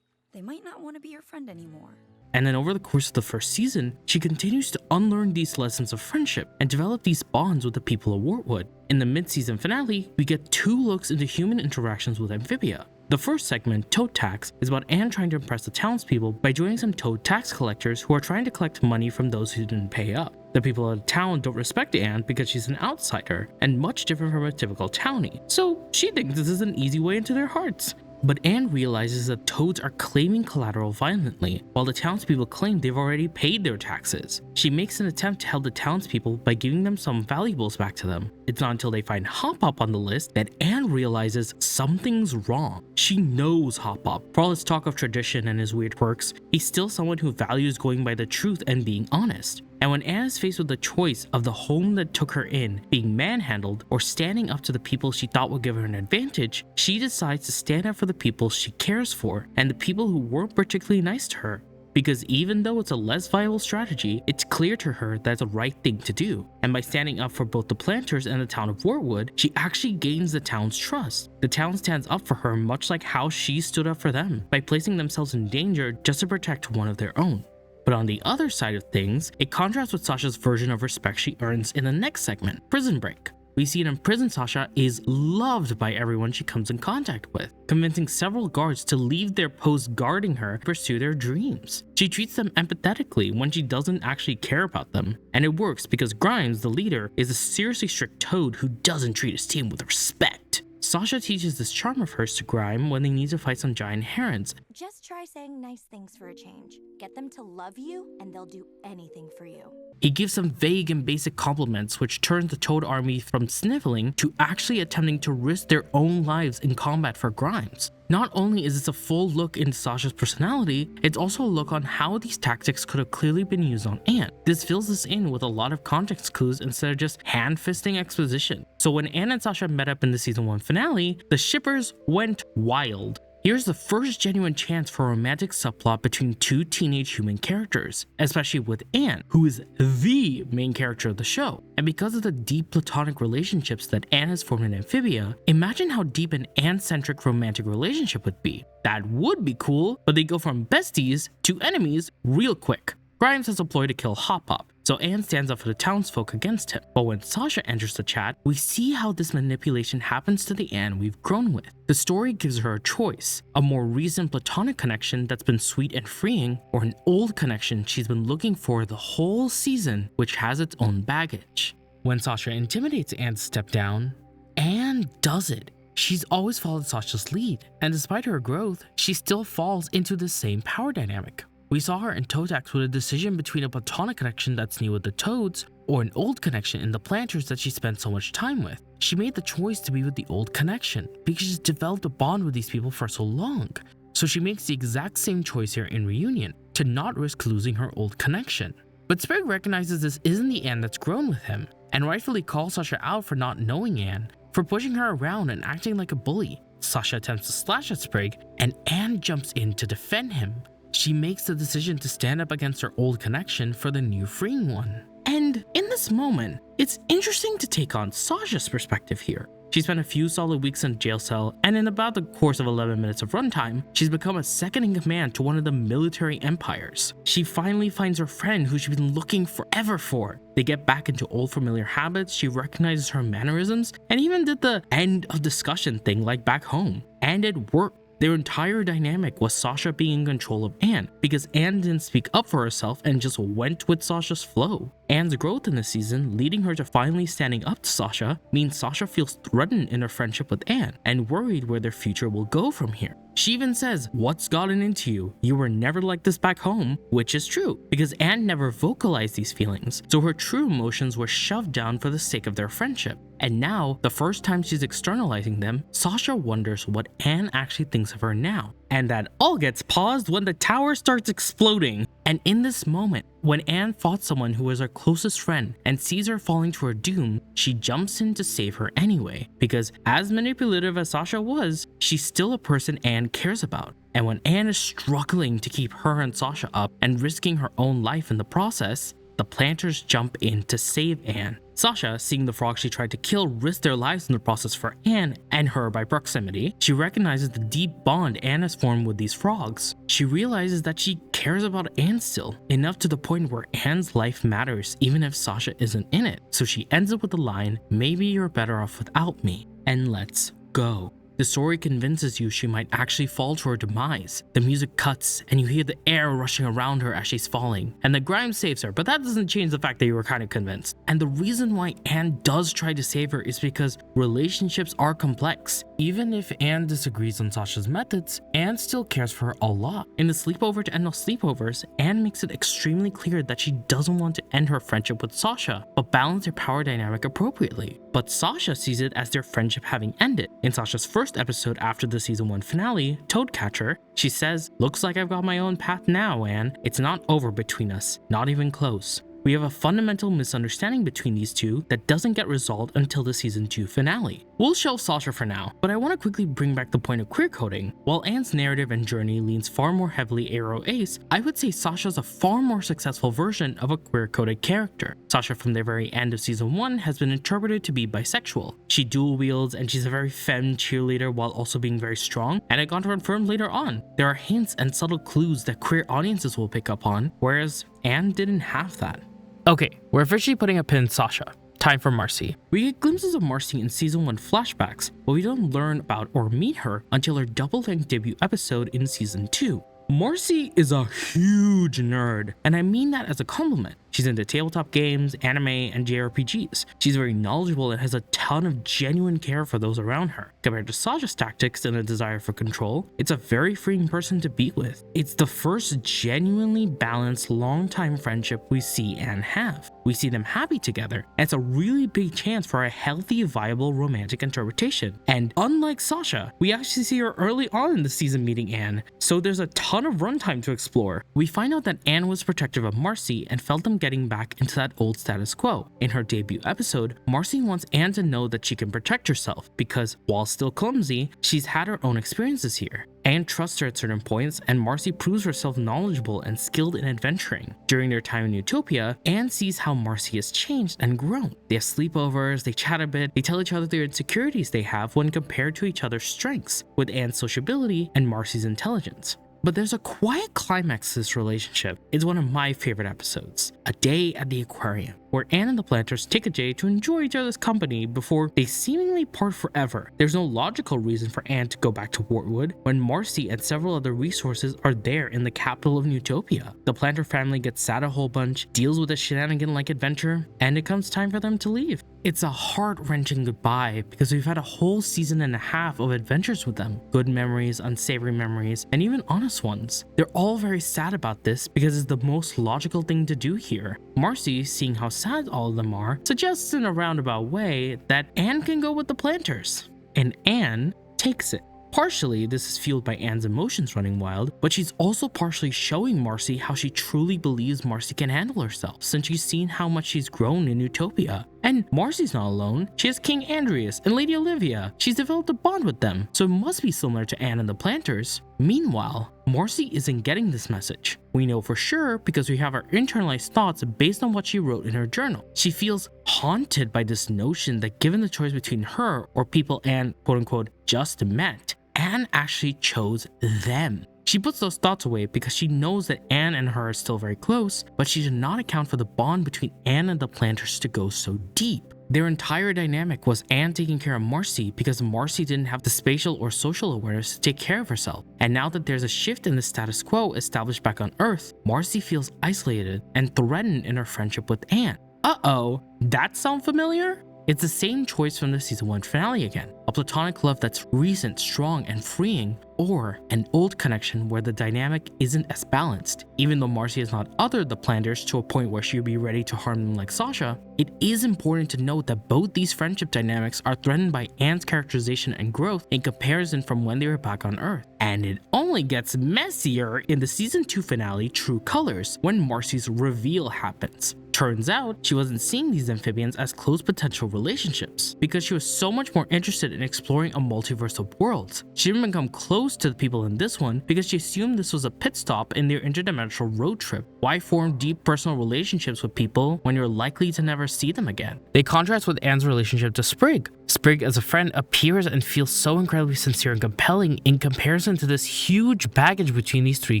they might not want to be your friend anymore. And then over the course of the first season, she continues to unlearn these lessons of friendship and develop these bonds with the people of Wartwood. In the mid-season finale, we get 2 looks into human interactions with Amphibia. The first segment, Toad Tax, is about Anne trying to impress the townspeople by joining some toad tax collectors who are trying to collect money from those who didn't pay up. The people of the town don't respect Anne because she's an outsider and much different from a typical townie, so she thinks this is an easy way into their hearts. But Anne realizes that toads are claiming collateral violently, while the townspeople claim they've already paid their taxes. She makes an attempt to help the townspeople by giving them some valuables back to them. It's not until they find Hop Hop on the list that Anne realizes something's wrong. She knows Hop Hop. For all his talk of tradition and his weird quirks, he's still someone who values going by the truth and being honest. And when Anne is faced with the choice of the home that took her in being manhandled or standing up to the people she thought would give her an advantage, she decides to stand up for the people she cares for and the people who weren't particularly nice to her. Because even though it's a less viable strategy, it's clear to her that's the right thing to do. And by standing up for both the planters and the town of Wartwood, she actually gains the town's trust. The town stands up for her much like how she stood up for them, by placing themselves in danger just to protect one of their own. But on the other side of things, it contrasts with Sasha's version of respect she earns in the next segment, Prison Break. We see an imprisoned Sasha is loved by everyone she comes in contact with, convincing several guards to leave their post guarding her to pursue their dreams. She treats them empathetically when she doesn't actually care about them, and it works because Grimes, the leader, is a seriously strict toad who doesn't treat his team with respect. Sasha teaches this charm of hers to Grime when they need to fight some giant herons. Just try saying nice things for a change. Get them to love you, and they'll do anything for you. He gives some vague and basic compliments, which turns the Toad army from sniveling to actually attempting to risk their own lives in combat for Grimes. Not only is this a full look into Sasha's personality, it's also a look on how these tactics could have clearly been used on Anne. This fills us in with a lot of context clues instead of just hand-fisting exposition. So when Anne and Sasha met up in the season 1 finale, the shippers went wild. Here's the first genuine chance for a romantic subplot between 2 teenage human characters, especially with Anne, who is the main character of the show. And because of the deep platonic relationships that Anne has formed in Amphibia, imagine how deep an Anne-centric romantic relationship would be. That would be cool, but they go from besties to enemies real quick. Grimes has a ploy to kill Hop Hop, so Anne stands up for the townsfolk against him. But when Sasha enters the chat, we see how this manipulation happens to the Anne we've grown with. The story gives her a choice: a more recent platonic connection that's been sweet and freeing, or an old connection she's been looking for the whole season, which has its own baggage. When Sasha intimidates Anne to step down, Anne does it. She's always followed Sasha's lead, and despite her growth, she still falls into the same power dynamic. We saw her in Toad Tax with a decision between a platonic connection that's new with the Toads or an old connection in the planters that she spent so much time with. She made the choice to be with the old connection because she's developed a bond with these people for so long. So she makes the exact same choice here in Reunion, to not risk losing her old connection. But Sprig recognizes this isn't the Anne that's grown with him, and rightfully calls Sasha out for not knowing Anne, for pushing her around and acting like a bully. Sasha attempts to slash at Sprig, and Anne jumps in to defend him. She makes the decision to stand up against her old connection for the new freeing one. And in this moment, it's interesting to take on Sasha's perspective here. She spent a few solid weeks in a jail cell, and in about the course of 11 minutes of runtime, she's become a second-in-command to one of the military empires. She finally finds her friend who she's been looking forever for. They get back into old familiar habits, she recognizes her mannerisms, and even did the end of discussion thing like back home. And it worked. Their entire dynamic was Sasha being in control of Anne, because Anne didn't speak up for herself and just went with Sasha's flow. Anne's growth in the season, leading her to finally standing up to Sasha, means Sasha feels threatened in her friendship with Anne and worried where their future will go from here. She even says, "What's gotten into you? You were never like this back home," which is true, because Anne never vocalized these feelings, so her true emotions were shoved down for the sake of their friendship. And now, the first time she's externalizing them, Sasha wonders what Anne actually thinks of her now. And that all gets paused when the tower starts exploding. And in this moment, when Anne fought someone who was her closest friend and sees her falling to her doom, she jumps in to save her anyway, because as manipulative as Sasha was, she's still a person Anne cares about. And when Anne is struggling to keep her and Sasha up and risking her own life in the process, the planters jump in to save Anne. Sasha, seeing the frogs she tried to kill risk their lives in the process for Anne and her by proximity, she recognizes the deep bond Anne has formed with these frogs. She realizes that she cares about Anne still, enough to the point where Anne's life matters even if Sasha isn't in it. So she ends up with the line, "Maybe you're better off without me," and lets go. The story convinces you she might actually fall to her demise. The music cuts and you hear the air rushing around her as she's falling, and the grime saves her, but that doesn't change the fact that you were kind of convinced. And the reason why Anne does try to save her is because relationships are complex. Even if Anne disagrees on Sasha's methods, Anne still cares for her a lot. In the sleepover to end all sleepovers, Anne makes it extremely clear that she doesn't want to end her friendship with Sasha, but balance their power dynamic appropriately. But Sasha sees it as their friendship having ended. In Sasha's first episode after the season 1 finale, Toadcatcher, she says, "Looks like I've got my own path now, Anne. It's not over between us, not even close." We have a fundamental misunderstanding between these two that doesn't get resolved until the season 2 finale. We'll shelve Sasha for now, but I want to quickly bring back the point of queer coding. While Anne's narrative and journey leans far more heavily Aero Ace, I would say Sasha's a far more successful version of a queer coded character. Sasha from the very end of season 1 has been interpreted to be bisexual. She dual wields and she's a very femme cheerleader while also being very strong, and it got confirmed later on. There are hints and subtle clues that queer audiences will pick up on, whereas Anne didn't have that. Okay, we're officially putting a pin in Sasha. Time for Marcy. We get glimpses of Marcy in season 1 flashbacks, but we don't learn about or meet her until her double-length debut episode in season 2. Marcy is a huge nerd, and I mean that as a compliment. She's into tabletop games, anime, and JRPGs. She's very knowledgeable and has a ton of genuine care for those around her. Compared to Sasha's tactics and a desire for control, it's a very freeing person to be with. It's the first genuinely balanced long-time friendship we see Anne have. We see them happy together, and it's a really big chance for a healthy, viable romantic interpretation. And unlike Sasha, we actually see her early on in the season meeting Anne, so there's a ton of runtime to explore. We find out that Anne was protective of Marcy and felt them getting back into that old status quo. In her debut episode, Marcy wants Anne to know that she can protect herself because, while still clumsy, she's had her own experiences here. Anne trusts her at certain points, and Marcy proves herself knowledgeable and skilled in adventuring. During their time in Utopia, Anne sees how Marcy has changed and grown. They have sleepovers, they chat a bit, they tell each other their insecurities they have when compared to each other's strengths, with Anne's sociability and Marcy's intelligence. But there's a quiet climax to this relationship. It's one of my favorite episodes, A Day at the Aquarium, where Anne and the planters take a day to enjoy each other's company before they seemingly part forever. There's no logical reason for Anne to go back to Wartwood when Marcy and several other resources are there in the capital of Utopia. The planter family gets sad a whole bunch, deals with a shenanigan-like adventure, and it comes time for them to leave. It's a heart-wrenching goodbye because we've had a whole season and a half of adventures with them. Good memories, unsavory memories, and even honest ones. They're all very sad about this because it's the most logical thing to do here. Marcy, seeing how sad all of them are, suggests in a roundabout way that Anne can go with the planters. And Anne takes it. Partially, this is fueled by Anne's emotions running wild, but she's also partially showing Marcy how she truly believes Marcy can handle herself, since she's seen how much she's grown in Utopia. And Marcy's not alone. She has King Andreas and Lady Olivia. She's developed a bond with them, so it must be similar to Anne and the Planters. Meanwhile, Marcy isn't getting this message. We know for sure because we have our internalized thoughts based on what she wrote in her journal. She feels haunted by this notion that given the choice between her or people Anne quote-unquote just met, Anne actually chose them. She puts those thoughts away because she knows that Anne and her are still very close, but she did not account for the bond between Anne and the Planters to go so deep. Their entire dynamic was Anne taking care of Marcy because Marcy didn't have the spatial or social awareness to take care of herself. And now that there's a shift in the status quo established back on Earth, Marcy feels isolated and threatened in her friendship with Anne. Uh-oh, that sound familiar? It's the same choice from the season 1 finale again. A platonic love that's recent, strong, and freeing, or an old connection where the dynamic isn't as balanced. Even though Marcy has not othered the Planters to a point where she would be ready to harm them like Sasha, it is important to note that both these friendship dynamics are threatened by Anne's characterization and growth in comparison from when they were back on Earth. And it only gets messier in the season 2 finale, True Colors, when Marcy's reveal happens. Turns out, she wasn't seeing these amphibians as close potential relationships because she was so much more interested in exploring a multiverse of worlds. She didn't become close to the people in this one because she assumed this was a pit stop in their interdimensional road trip. Why form deep personal relationships with people when you're likely to never see them again? They contrast with Anne's relationship to Sprig. Sprig as a friend appears and feels so incredibly sincere and compelling in comparison to this huge baggage between these three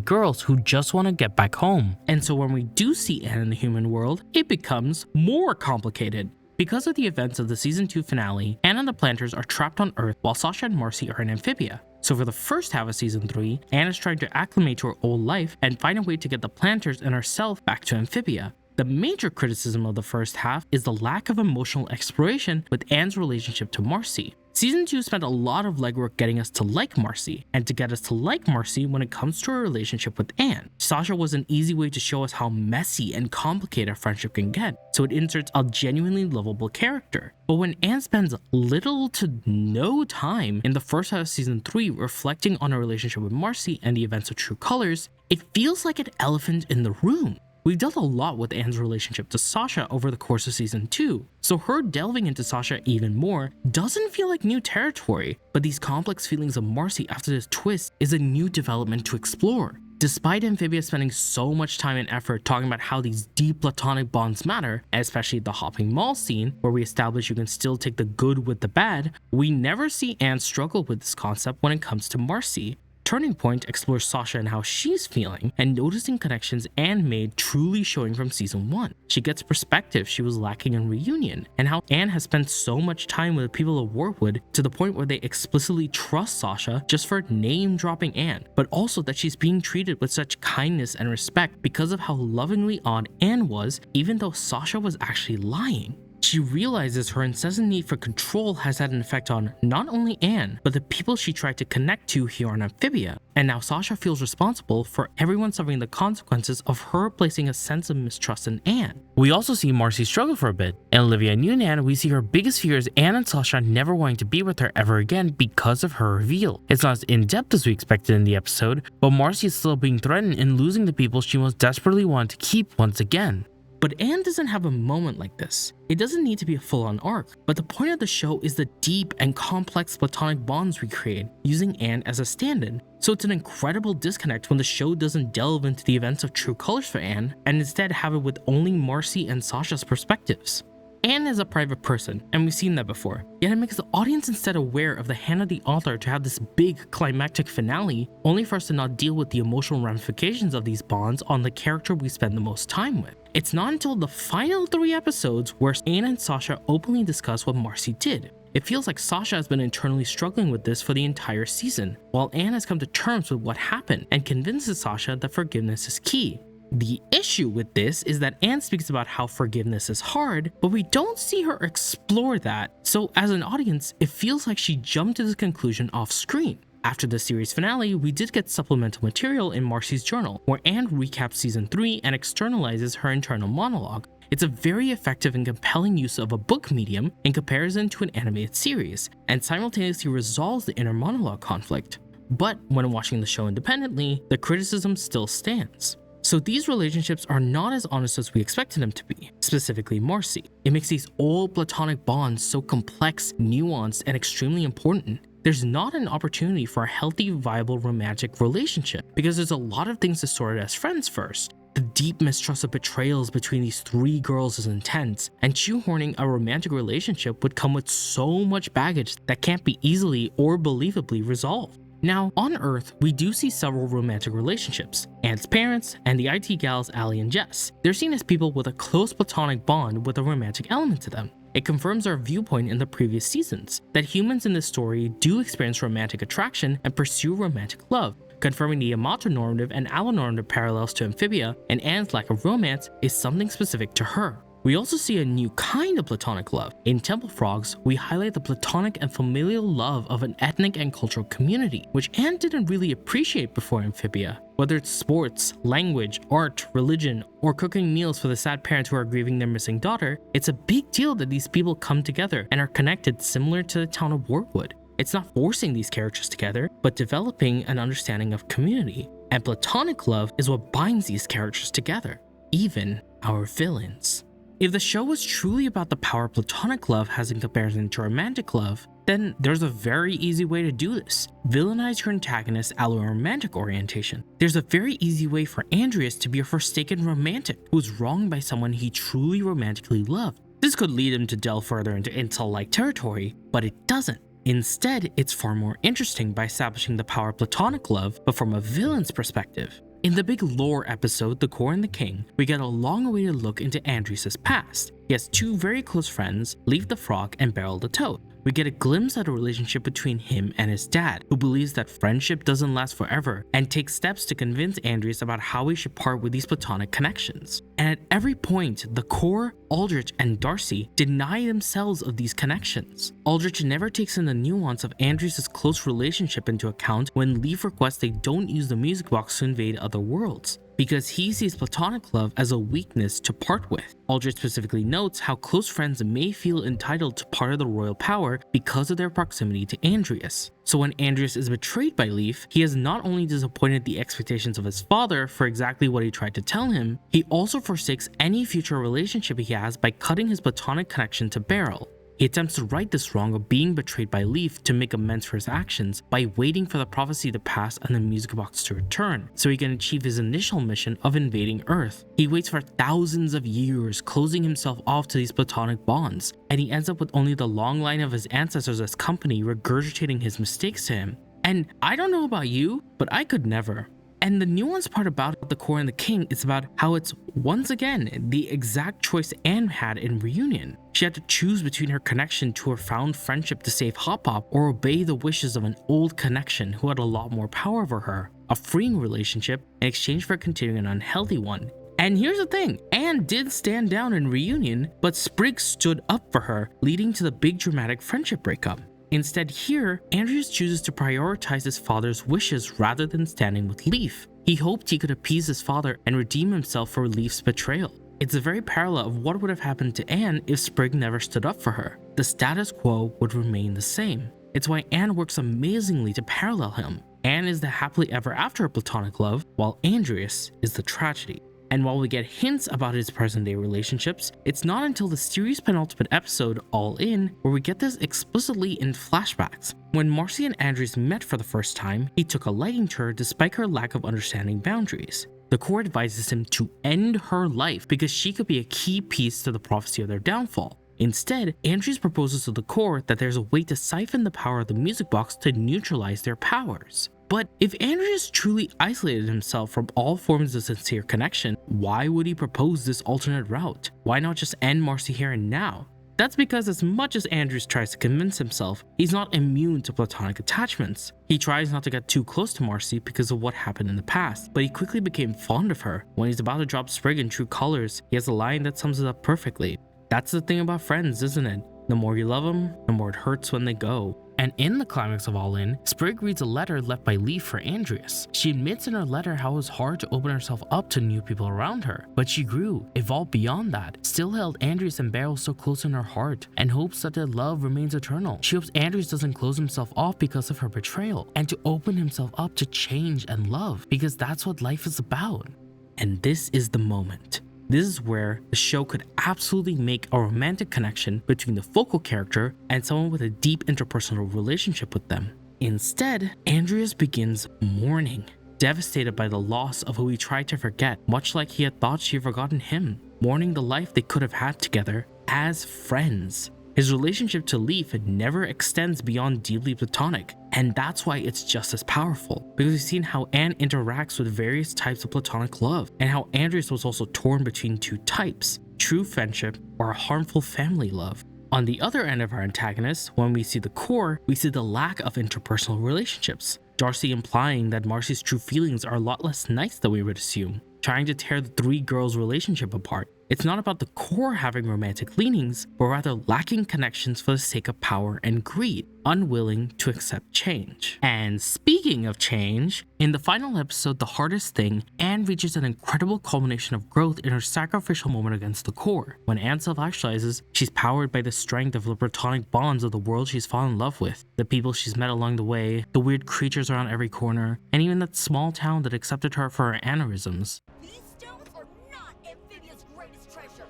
girls who just want to get back home. And so when we do see Anne in the human world, it becomes more complicated. Because of the events of the season 2 finale, Anne and the Planters are trapped on Earth while Sasha and Marcy are in Amphibia. So for the first half of season 3, Anne is trying to acclimate to her old life and find a way to get the Planters and herself back to Amphibia. The major criticism of the first half is the lack of emotional exploration with Anne's relationship to Marcy. Season 2 spent a lot of legwork getting us to like Marcy, and to get us to like Marcy when it comes to her relationship with Anne. Sasha was an easy way to show us how messy and complicated a friendship can get, so it inserts a genuinely lovable character. But when Anne spends little to no time in the first half of season 3 reflecting on her relationship with Marcy and the events of True Colors, it feels like an elephant in the room. We've dealt a lot with Anne's relationship to Sasha over the course of season 2, so her delving into Sasha even more doesn't feel like new territory, but these complex feelings of Marcy after this twist is a new development to explore. Despite Amphibia spending so much time and effort talking about how these deep platonic bonds matter, especially the hopping mall scene where we establish you can still take the good with the bad, we never see Anne struggle with this concept when it comes to Marcy. Turning Point explores Sasha and how she's feeling, and noticing connections Anne made truly showing from season 1. She gets perspective she was lacking in Reunion, and how Anne has spent so much time with the people of Warwood to the point where they explicitly trust Sasha just for name-dropping Anne, but also that she's being treated with such kindness and respect because of how lovingly odd Anne was, even though Sasha was actually lying. She realizes her incessant need for control has had an effect on not only Anne, but the people she tried to connect to here on Amphibia. And now Sasha feels responsible for everyone suffering the consequences of her placing a sense of mistrust in Anne. We also see Marcy struggle for a bit. In Olivia and Yunnan, we see her biggest fear is Anne and Sasha never wanting to be with her ever again because of her reveal. It's not as in-depth as we expected in the episode, but Marcy is still being threatened in losing the people she most desperately wanted to keep once again. But Anne doesn't have a moment like this. It doesn't need to be a full-on arc, but the point of the show is the deep and complex platonic bonds we create, using Anne as a stand-in. So it's an incredible disconnect when the show doesn't delve into the events of True Colors for Anne, and instead have it with only Marcy and Sasha's perspectives. Anne is a private person, and we've seen that before, yet it makes the audience instead aware of the hand of the author to have this big climactic finale, only for us to not deal with the emotional ramifications of these bonds on the character we spend the most time with. It's not until the final 3 episodes where Anne and Sasha openly discuss what Marcy did. It feels like Sasha has been internally struggling with this for the entire season, while Anne has come to terms with what happened and convinces Sasha that forgiveness is key. The issue with this is that Anne speaks about how forgiveness is hard, but we don't see her explore that, so as an audience, it feels like she jumped to this conclusion off screen. After the series finale, we did get supplemental material in Marcy's journal, where Anne recaps season 3 and externalizes her internal monologue. it's a very effective and compelling use of a book medium in comparison to an animated series, and simultaneously resolves the inner monologue conflict. But when watching the show independently, the criticism still stands. So these relationships are not as honest as we expected them to be, specifically Marcy. It makes these old platonic bonds so complex, nuanced, and extremely important. There's not an opportunity for a healthy, viable romantic relationship because there's a lot of things to sort out as friends first. The deep mistrust of betrayals between these three girls is intense, and shoehorning a romantic relationship would come with so much baggage that can't be easily or believably resolved. Now, on Earth, we do see several romantic relationships. Ant's parents and the IT gals Allie and Jess. They're seen as people with a close platonic bond with a romantic element to them. It confirms our viewpoint in the previous seasons, that humans in this story do experience romantic attraction and pursue romantic love, confirming the amatonormative and allonormative parallels to Amphibia, and Anne's lack of romance is something specific to her. We also see a new kind of platonic love. In Temple Frogs, we highlight the platonic and familial love of an ethnic and cultural community, which Anne didn't really appreciate before Amphibia. Whether it's sports, language, art, religion, or cooking meals for the sad parents who are grieving their missing daughter, it's a big deal that these people come together and are connected similar to the town of Wartwood. It's not forcing these characters together, but developing an understanding of community. And platonic love is what binds these characters together, even our villains. If the show was truly about the power platonic love has in comparison to romantic love, then there's a very easy way to do this. Villainize your antagonist a la romantic orientation. There's a very easy way for Andreas to be a forsaken romantic who was wronged by someone he truly romantically loved. This could lead him to delve further into incel-like territory, but it doesn't. Instead, it's far more interesting by establishing the power of platonic love, but from a villain's perspective. In the big lore episode, The Core and the King, we get a long-awaited look into Andreas' past. He has two very close friends, Leaf the Frog and Beryl the Toad. We get a glimpse at a relationship between him and his dad, who believes that friendship doesn't last forever and takes steps to convince Andreas about how he should part with these platonic connections. And at every point, the Core, Aldrich, and Darcy deny themselves of these connections. Aldrich never takes in the nuance of Andreas' close relationship into account when Leaf requests they don't use the music box to invade other worlds, because he sees platonic love as a weakness to part with. Aldrich specifically notes how close friends may feel entitled to part of the royal power because of their proximity to Andreas. So when Andreas is betrayed by Leaf, he has not only disappointed the expectations of his father for exactly what he tried to tell him, he also forsakes any future relationship he has by cutting his platonic connection to Beryl. He attempts to right this wrong of being betrayed by Leaf to make amends for his actions by waiting for the prophecy to pass and the music box to return, so he can achieve his initial mission of invading Earth. He waits for thousands of years, closing himself off to these platonic bonds, and he ends up with only the long line of his ancestors as company regurgitating his mistakes to him. And I don't know about you, but I could never. And the nuanced part about The Core and the King is about how it's, once again, the exact choice Anne had in Reunion. She had to choose between her connection to her found friendship to save Hop Pop or obey the wishes of an old connection who had a lot more power over her, a freeing relationship in exchange for continuing an unhealthy one. And here's the thing, Anne did stand down in Reunion, but Sprigg stood up for her, leading to the big dramatic friendship breakup. Instead here, Andreas chooses to prioritize his father's wishes rather than standing with Leaf. He hoped he could appease his father and redeem himself for Leaf's betrayal. It's a very parallel of what would have happened to Anne if Sprigg never stood up for her. The status quo would remain the same. It's why Anne works amazingly to parallel him. Anne is the happily ever after of platonic love, while Andreas is the tragedy. And while we get hints about his present-day relationships, it's not until the series' penultimate episode, All In, where we get this explicitly in flashbacks. When Marcy and Andreas met for the first time, he took a liking to her despite her lack of understanding boundaries. The Core advises him to end her life because she could be a key piece to the prophecy of their downfall. Instead, Andreas proposes to the Core that there's a way to siphon the power of the music box to neutralize their powers. But if Andreas truly isolated himself from all forms of sincere connection, why would he propose this alternate route? Why not just end Marcy here and now? That's because as much as Andreas tries to convince himself, he's not immune to platonic attachments. He tries not to get too close to Marcy because of what happened in the past, but he quickly became fond of her. When he's about to drop Sprigg in True Colors, he has a line that sums it up perfectly. That's the thing about friends, isn't it? The more you love them, the more it hurts when they go. And in the climax of All In, Sprig reads a letter left by Leaf for Andreas. She admits in her letter how it was hard to open herself up to new people around her, but she grew, evolved beyond that, still held Andreas and Beryl so close in her heart, and hopes that their love remains eternal. She hopes Andreas doesn't close himself off because of her betrayal, and to open himself up to change and love, because that's what life is about. And this is the moment. This is where the show could absolutely make a romantic connection between the focal character and someone with a deep interpersonal relationship with them. Instead, Andreas begins mourning, devastated by the loss of who he tried to forget, much like he had thought she had forgotten him, mourning the life they could have had together as friends. His relationship to Leaf never extends beyond deeply platonic, and that's why it's just as powerful, because we've seen how Anne interacts with various types of platonic love, and how Andreas was also torn between two types, true friendship or a harmful family love. On the other end of our antagonists, when we see the core, we see the lack of interpersonal relationships, Darcy implying that Marcy's true feelings are a lot less nice than we would assume, trying to tear the three girls' relationship apart. It's not about the core having romantic leanings, but rather lacking connections for the sake of power and greed, unwilling to accept change. And speaking of change, in the final episode, The Hardest Thing, Anne reaches an incredible culmination of growth in her sacrificial moment against the core. When Anne self-actualizes, she's powered by the strength of the platonic bonds of the world she's fallen in love with, the people she's met along the way, the weird creatures around every corner, and even that small town that accepted her for her aneurysms. These stones are not Amphibia's greatest treasure.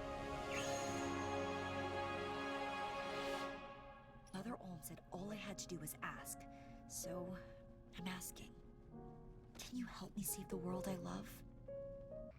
Mother Olm said all I had to do was ask, so I'm asking. Can you help me save the world I love?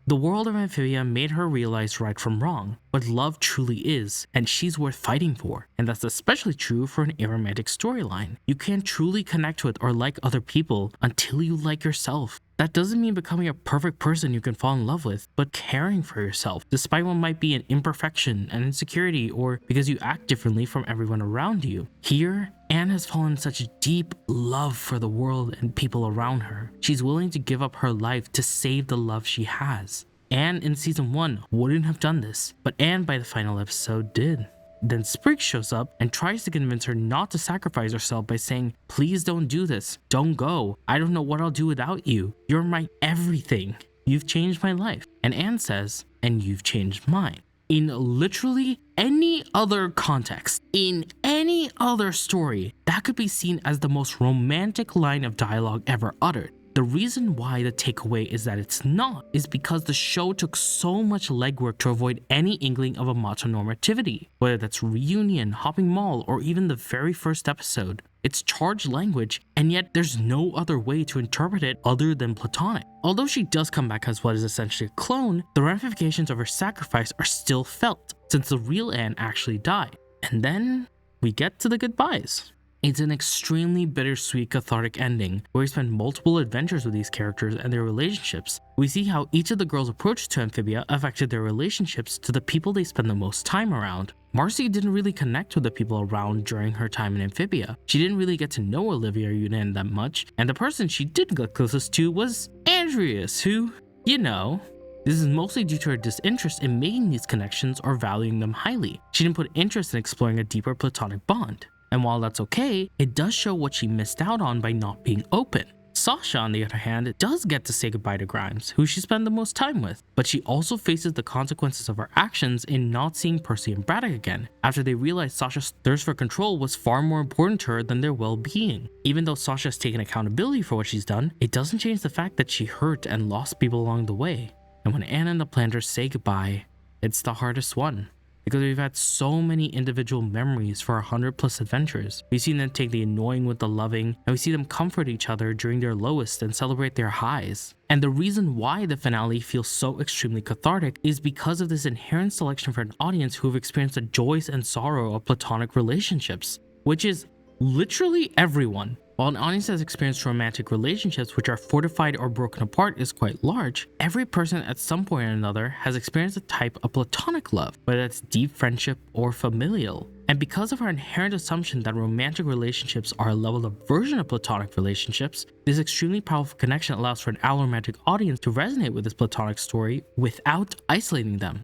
The world of Amphibia made her realize right from wrong, what love truly is, and she's worth fighting for. And that's especially true for an aromantic storyline. You can't truly connect with or like other people until you like yourself. That doesn't mean becoming a perfect person you can fall in love with, but caring for yourself, despite what might be an imperfection, an insecurity, or because you act differently from everyone around you. Here, Anne has fallen in such deep love for the world and people around her. She's willing to give up her life to save the love she has. Anne in season 1 wouldn't have done this, but Anne by the final episode did. Then Sprig shows up and tries to convince her not to sacrifice herself by saying, "Please don't do this, don't go, I don't know what I'll do without you, you're my everything, you've changed my life." And Anne says, "And you've changed mine." In literally any other context, in any other story, that could be seen as the most romantic line of dialogue ever uttered. The reason why the takeaway is that it's not is because the show took so much legwork to avoid any inkling of a macho-normativity, whether that's reunion, hopping mall, or even the very first episode. It's charged language, and yet there's no other way to interpret it other than platonic. Although she does come back as what is essentially a clone, the ramifications of her sacrifice are still felt, since the real Anne actually died. And then we get to the goodbyes. It's an extremely bittersweet, cathartic ending, where we spend multiple adventures with these characters and their relationships. We see how each of the girls' approach to Amphibia affected their relationships to the people they spend the most time around. Marcy didn't really connect with the people around during her time in Amphibia. She didn't really get to know Olivia or Yunan that much, and the person she did get closest to was Andreas, who, you know, this is mostly due to her disinterest in making these connections or valuing them highly. She didn't put interest in exploring a deeper platonic bond. And while that's okay, it does show what she missed out on by not being open. Sasha, on the other hand, does get to say goodbye to Grimes, who she spent the most time with, but she also faces the consequences of her actions in not seeing Percy and Braddock again, after they realized Sasha's thirst for control was far more important to her than their well-being. Even though Sasha has taken accountability for what she's done, it doesn't change the fact that she hurt and lost people along the way. And when Anne and the planters say goodbye, it's the hardest one. Because we've had so many individual memories for 100+ adventures. We've seen them take the annoying with the loving, and we see them comfort each other during their lowest and celebrate their highs. And the reason why the finale feels so extremely cathartic is because of this inherent selection for an audience who have experienced the joys and sorrow of platonic relationships, which is literally everyone. While an audience has experienced romantic relationships which are fortified or broken apart is quite large, every person at some point or another has experienced a type of platonic love, whether that's deep friendship or familial. And because of our inherent assumption that romantic relationships are a leveled up version of platonic relationships, this extremely powerful connection allows for an allomantic audience to resonate with this platonic story without isolating them.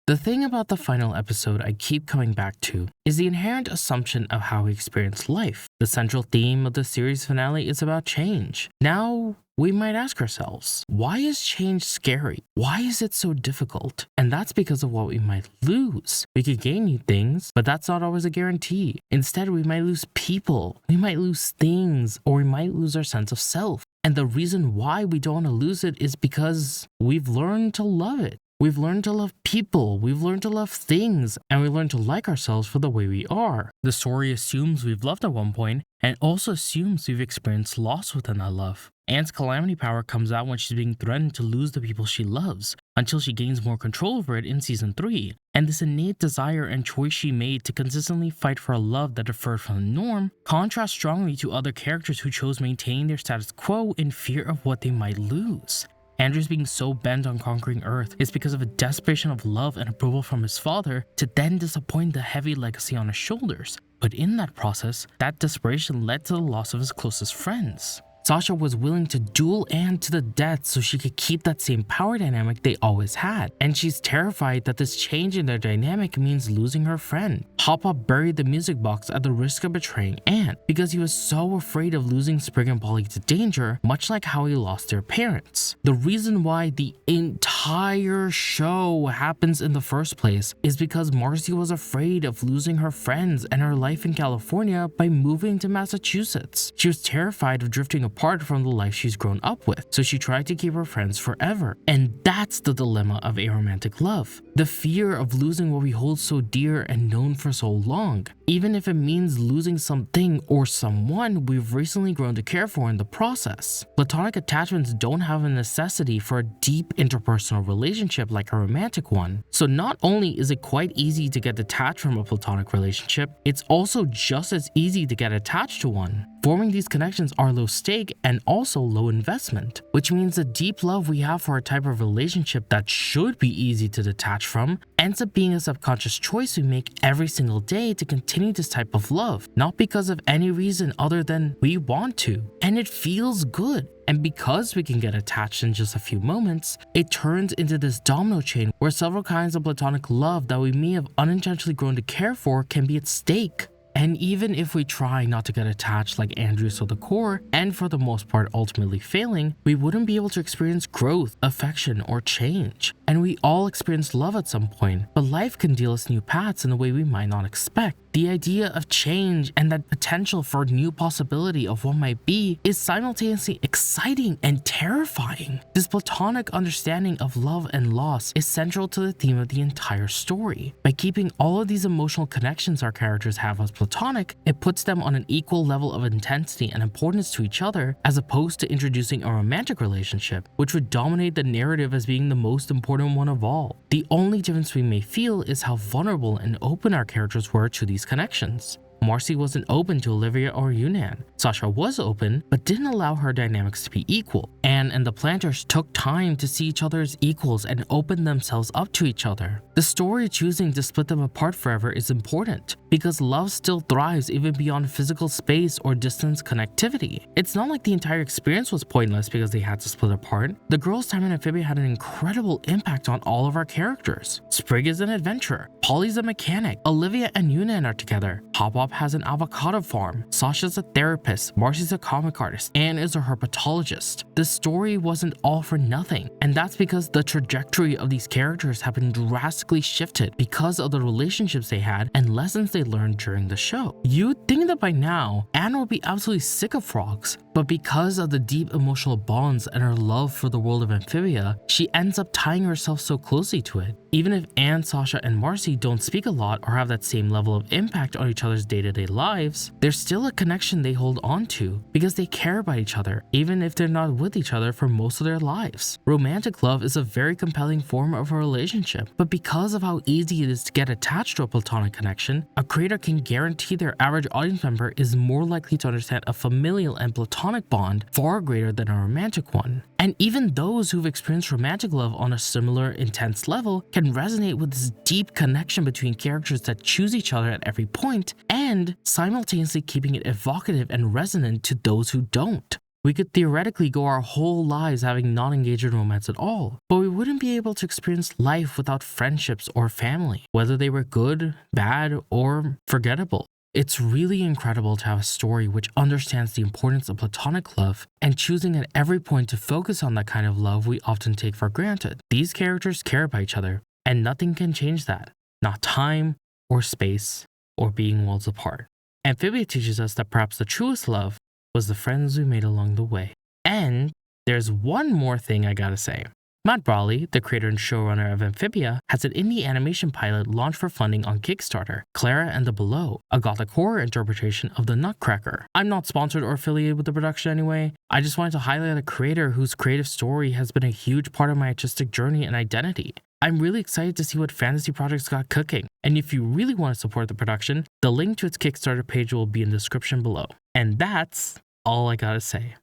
The thing about the final episode I keep coming back to is the inherent assumption of how we experience life. The central theme of the series finale is about change. Now, we might ask ourselves, why is change scary? Why is it so difficult? And that's because of what we might lose. We could gain new things, but that's not always a guarantee. Instead, we might lose people, we might lose things, or we might lose our sense of self. And the reason why we don't want to lose it is because we've learned to love it. We've learned to love people, we've learned to love things, and we learn to like ourselves for the way we are. The story assumes we've loved at one point, and it also assumes we've experienced loss within that love. Anne's calamity power comes out when she's being threatened to lose the people she loves, until she gains more control over it in Season 3. And this innate desire and choice she made to consistently fight for a love that differed from the norm contrasts strongly to other characters who chose maintaining their status quo in fear of what they might lose. Andrew's being so bent on conquering Earth is because of a desperation of love and approval from his father to then disappoint the heavy legacy on his shoulders. But in that process, that desperation led to the loss of his closest friends. Sasha was willing to duel Anne to the death so she could keep that same power dynamic they always had, and she's terrified that this change in their dynamic means losing her friend. Hop-Hop buried the music box at the risk of betraying Anne because he was so afraid of losing Sprig and Polly to danger, much like how he lost their parents. The reason why the entire show happens in the first place is because Marcy was afraid of losing her friends and her life in California by moving to Massachusetts. She was terrified of drifting apart from the life she's grown up with, so she tried to keep her friends forever. And that's the dilemma of aromantic love. The fear of losing what we hold so dear and known for so long, even if it means losing something or someone we've recently grown to care for in the process. Platonic attachments don't have a necessity for a deep interpersonal relationship like a romantic one. So not only is it quite easy to get detached from a platonic relationship, it's also just as easy to get attached to one. Forming these connections are low stake and also low investment, which means the deep love we have for a type of relationship that should be easy to detach from ends up being a subconscious choice we make every single day to continue this type of love, not because of any reason other than we want to. And it feels good. And because we can get attached in just a few moments, it turns into this domino chain where several kinds of platonic love that we may have unintentionally grown to care for can be at stake. And even if we try not to get attached like Andrew to the core, and for the most part ultimately failing, we wouldn't be able to experience growth, affection, or change. And we all experience love at some point, but life can deal us new paths in a way we might not expect. The idea of change and that potential for new possibility of what might be is simultaneously exciting and terrifying. This platonic understanding of love and loss is central to the theme of the entire story. By keeping all of these emotional connections our characters have as platonic, it puts them on an equal level of intensity and importance to each other, as opposed to introducing a romantic relationship, which would dominate the narrative as being the most important one of all. The only difference we may feel is how vulnerable and open our characters were to these connections. Marcy wasn't open to Olivia or Yunnan. Sasha was open, but didn't allow her dynamics to be equal. Anne and the Planters took time to see each other as equals and open themselves up to each other. The story choosing to split them apart forever is important, because love still thrives even beyond physical space or distance connectivity. It's not like the entire experience was pointless because they had to split apart. The girls' time in Amphibia had an incredible impact on all of our characters. Sprig is an adventurer, Polly's a mechanic, Olivia and Yunnan are together, Hop-Hop has an avocado farm, Sasha's a therapist, Marcy's a comic artist, Anne is a herpetologist. The story wasn't all for nothing, and that's because the trajectory of these characters have been drastically shifted because of the relationships they had and lessons they learned during the show. You'd think that by now, Anne would be absolutely sick of frogs, but because of the deep emotional bonds and her love for the world of Amphibia, she ends up tying herself so closely to it. Even if Anne, Sasha, and Marcy don't speak a lot or have that same level of impact on each other's day-to-day lives, there's still a connection they hold on to because they care about each other, even if they're not with each other for most of their lives. Romantic love is a very compelling form of a relationship, but because of how easy it is to get attached to a platonic connection, a creator can guarantee their average audience member is more likely to understand a familial and platonic bond far greater than a romantic one. And even those who've experienced romantic love on a similar intense level can resonate with this deep connection between characters that choose each other at every point, and simultaneously keeping it evocative and resonant to those who don't. We could theoretically go our whole lives having non-engaged in romance at all, but we wouldn't be able to experience life without friendships or family, whether they were good, bad, or forgettable. It's really incredible to have a story which understands the importance of platonic love and choosing at every point to focus on that kind of love we often take for granted. These characters care about each other, and nothing can change that. Not time, or space, or being worlds apart. Amphibia teaches us that perhaps the truest love was the friends we made along the way. And there's one more thing I gotta say. Matt Brawley, the creator and showrunner of Amphibia, has an indie animation pilot launched for funding on Kickstarter, Clara and the Below, a gothic horror interpretation of The Nutcracker. I'm not sponsored or affiliated with the production anyway. I just wanted to highlight a creator whose creative story has been a huge part of my artistic journey and identity. I'm really excited to see what fantasy projects got cooking, and if you really want to support the production, the link to its Kickstarter page will be in the description below. And that's all I gotta say.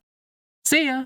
See ya!